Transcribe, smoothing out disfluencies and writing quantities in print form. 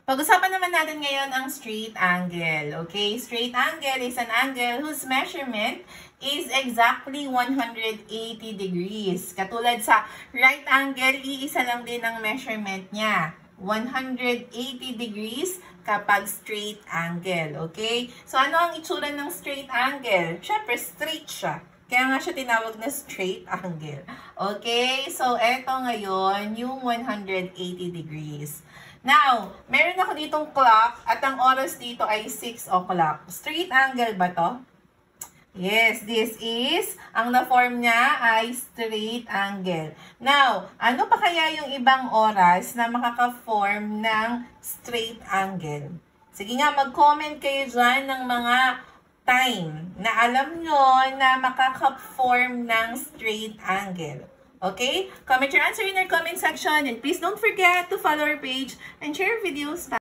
Pag-usapan naman natin ngayon ang straight angle. Okay? Straight angle is an angle whose measurement is exactly 180 degrees. Katulad sa right angle, iisa lang din ang measurement niya. 180 degrees kapag straight angle. Okay? So, ano ang itsura ng straight angle? Siyempre, straight siya. Kaya nga siya tinawag na straight angle. Okay? So, eto ngayon, yung 180 degrees. Now, meron ako ditong clock at ang oras dito ay 6 o'clock. Straight angle ba to? Yes, this is, ang na-form niya ay straight angle. Now, ano pa kaya yung ibang oras na makaka-form ng straight angle? Sige nga, mag-comment kayo dyan ng mga time na alam nyo na makaka-form ng straight angle. Okay? Comment your answer in our comment section and please don't forget to follow our page and share our videos.